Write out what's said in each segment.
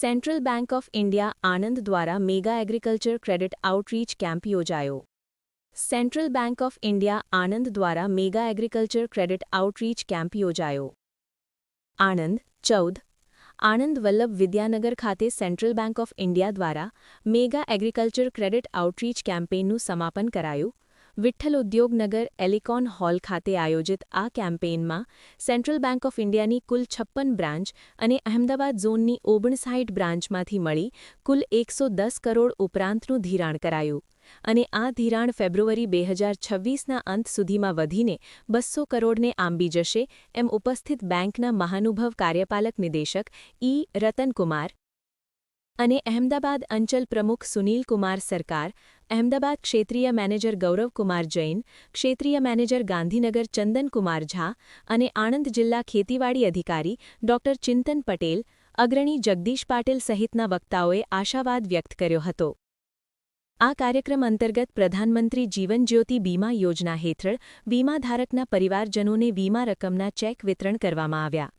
Central Bank of India Anand દ્વારા mega agriculture credit outreach camp યોજાયો. Central Bank of India Anand દ્વારા mega agriculture credit outreach camp યોજાયો. આણંદ 14 આણંદ વલ્લભ વિદ્યાનગર ખાતે Central Bank of India દ્વારા mega agriculture credit outreach કેમ્પેઇનનું સમાપન કરાયું. વિઠ્ઠલ ઉદ્યોગનગર એલિકોન હોલ ખાતે આયોજિત આ કેમ્પેઇનમાં સેન્ટ્રલ બેંક ઓફ ઇન્ડિયાની કુલ 56 બ્રાન્ચ અને અહેમદાબાદ ઝોનની 59 બ્રાન્ચમાંથી મળી કુલ 110 કરોડ ઉપરાંતનું ધિરાણ કરાયું અને આ ધિરાણ ફેબ્રુઆરી 2026ના અંત સુધીમાં વધીને 200 કરોડને આંબી જશે એમ ઉપસ્થિત બેંકના મહાનુભવ કાર્યપાલક નિદેશક ઈ. રતનકુમાર અને અહેમદાબાદ અંચલ પ્રમુખ સુનીલકુમાર સરકાર, અહેમદાબાદ ક્ષેત્રીય મેનેજર ગૌરવકુમાર જૈન, ક્ષેત્રીય મેનેજર ગાંધીનગર ચંદનકુમાર ઝા અને આણંદ જિલ્લા ખેતીવાડી અધિકારી ડોક્ટર ચિંતન પટેલ, અગ્રણી જગદીશ પાટીલ સહિતના વક્તાઓએ આશાવાદ વ્યક્ત કર્યો હતો. આ કાર્યક્રમ અંતર્ગત પ્રધાનમંત્રી જીવન જ્યોતિ બીમા યોજના હેઠળ વીમાધારકના પરિવારજનોને વીમા રકમના ચેક વિતરણ કરવામાં આવ્યા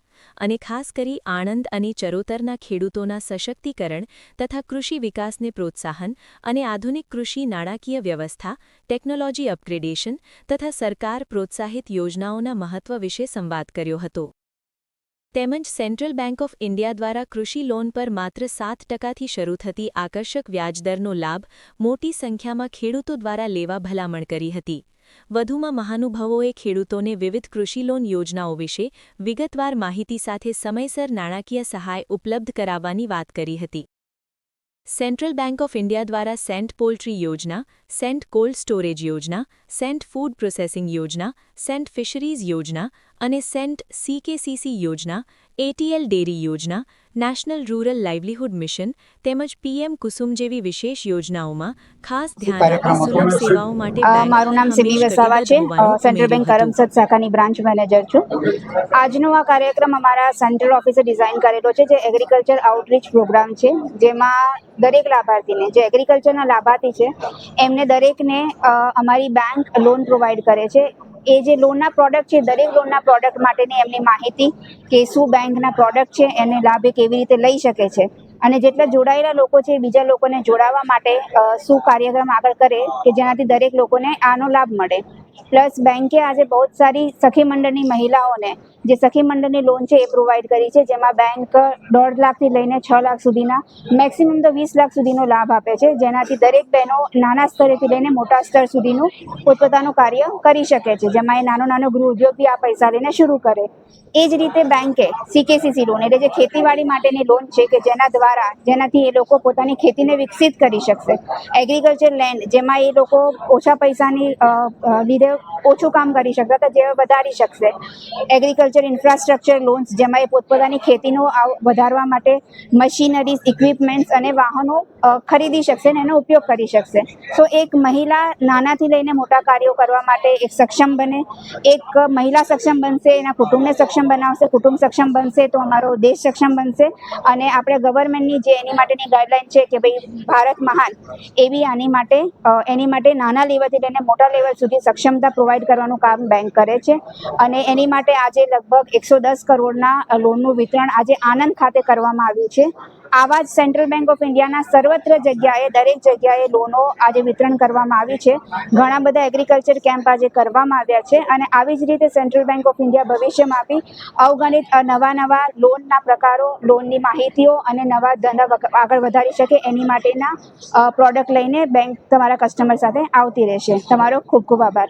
અને ખાસ કરી આણંદ અને ચરોતરના ખેડૂતોના સશક્તિકરણ તથા કૃષિ વિકાસને પ્રોત્સાહન અને આધુનિક કૃષિ નાણાકીય વ્યવસ્થા, ટેકનોલોજી અપગ્રેડેશન તથા સરકાર પ્રોત્સાહિત યોજનાઓના મહત્વ વિશે સંવાદ કર્યો હતો. તેમજ સેન્ટ્રલ બેંક ઓફ ઇન્ડિયા દ્વારા કૃષિ લોન પર માત્ર 7% શરૂ થતી આકર્ષક વ્યાજદરનો લાભ મોટી સંખ્યામાં ખેડૂતો દ્વારા લેવા ભલામણ કરી હતી. વધુમાં મહાનુભાવોએ ખેડૂતોને વિવિધ કૃષિ લોન યોજનાઓ વિશે વિગતવાર માહિતી સાથે સમયસર નાણાકીય સહાય ઉપલબ્ધ કરાવવાની વાત કરી હતી. સેન્ટ્રલ બેંક ઓફ ઇન્ડિયા દ્વારા સેન્ટ પોલ્ટ્રી યોજના, સેન્ટ કોલ્ડ સ્ટોરેજ યોજના, સેન્ટ ફૂડ પ્રોસેસિંગ યોજના, સેન્ટ ફિશરીઝ યોજના અને સેન્ટ CKCC યોજના, ATL ડેરી યોજના, નેશનલ રૂરલ લાઇવલીહુડ મિશન તેમજ PM કુસુમ જેવી વિશેષ યોજનાઓમાં ખાસ ધ્યાન આપી સુલભ સેવાઓ માટે મારું નામ સિમી વસાવા છે, સેન્ટ્રલ બેંક કરમસદ શાખાની બ્રાન્ચ મેનેજર છું. આજનો આ કાર્યક્રમ અમારા સેન્ટ્રલ ઓફિસે ડિઝાઇન કરેલો છે, જે એગ્રીકલ્ચર આઉટરીચ પ્રોગ્રામ છે, જેમાં દરેક લાભાર્થીને જે એગ્રીકલ્ચરના લાભાર્થી છે એમને દરેકને અમારી બેંક લોન પ્રોવાઈડ કરે છે. એ જે લોનના પ્રોડક્ટ છે, દરેક લોનના પ્રોડક્ટ માટેની એમની માહિતી કે શું બેંકના પ્રોડક્ટ છે એને લાભ કેવી રીતે લઈ શકે છે અને જેટલા જોડાયેલા લોકો છે બીજા લોકોને જોડાવા માટે શું કાર્યક્રમ આગળ કરે કે જેનાથી દરેક લોકોને આનો લાભ મળે. પ્લસ બેંકે આજે બહુ જ સારી સખી મંડળની મહિલાઓને જે સખી મંડળની લોન છે એ પ્રોવાઈડ કરી છે, જેમાં બેંક 1.5 લાખથી લઈને 6 લાખ સુધીના મેક્સિમમ તો 20 લાખ સુધીનો લાભ આપે છે, જેનાથી દરેક બહેનો નાના સ્તરેથી લઈને મોટા સ્તર સુધીનું પોતપોતાનું કાર્ય કરી શકે છે, જેમાં એ નાનો ગૃહ ઉદ્યોગ બી આ પૈસા લઈને શરૂ કરે. એ જ રીતે બેંકે CKCC લોન એટલે જે ખેતીવાડી માટેની લોન છે કે જેનાથી એ લોકો પોતાની ખેતીને વિકસિત કરી શકશે. એગ્રીકલ્ચર લેન્ડ જેમાં એ લોકો ઓછા પૈસાની લીધે ઓછું કામ કરી શકતા હતા, જે વધારી શકશે. એગ્રીકલ્ચર ઇન્ફ્રાસ્ટ્રક્ચર લોન્સ જેમાં એ પોતપોતાની ખેતીનો વધારવા માટે મશીનરીઝ, ઇક્વિપમેન્ટ્સ અને વાહનો ખરીદી શકશે અને એનો ઉપયોગ કરી શકશે. સો એક મહિલા નાનાથી લઈને મોટા કાર્યો કરવા માટે એક સક્ષમ બને, એક મહિલા સક્ષમ બનશે, એના કુટુંબને સક્ષમ બનાવશે, કુટુંબ સક્ષમ બનશે તો અમારો દેશ સક્ષમ બનશે અને આપણે ગવર્મેન્ટની જે એની માટેની ગાઈડલાઈન છે કે ભાઈ ભારત મહાન, એવી એની માટે નાના લેવલથી લઈને મોટા લેવલ સુધી સક્ષમતા પ્રોવાઈડ કરવાનું કામ બેંક કરે છે અને એની માટે આજે લગભગ 110 કરોડના લોનનું વિતરણ આજે આણંદ ખાતે કરવામાં આવ્યું છે. આવા જ સેન્ટ્રલ બેંક ઓફ ઇન્ડિયાના સર્વત્ર જગ્યાએ દરેક જગ્યાએ લોનો આજે વિતરણ કરવામાં આવી છે. ઘણા બધા એગ્રીકલ્ચર કેમ્પ આજે કરવામાં આવ્યા છે અને આવી જ રીતે સેન્ટ્રલ બેંક ઓફ ઇન્ડિયા ભવિષ્યમાં બી અવગણિત નવા લોનના પ્રકારો, લોનની માહિતીઓ અને નવા ધંધા આગળ વધારી શકે એની માટેના પ્રોડક્ટ લઈને બેંક તમારા કસ્ટમર સાથે આવતી રહેશે. તમારો ખૂબ ખૂબ આભાર.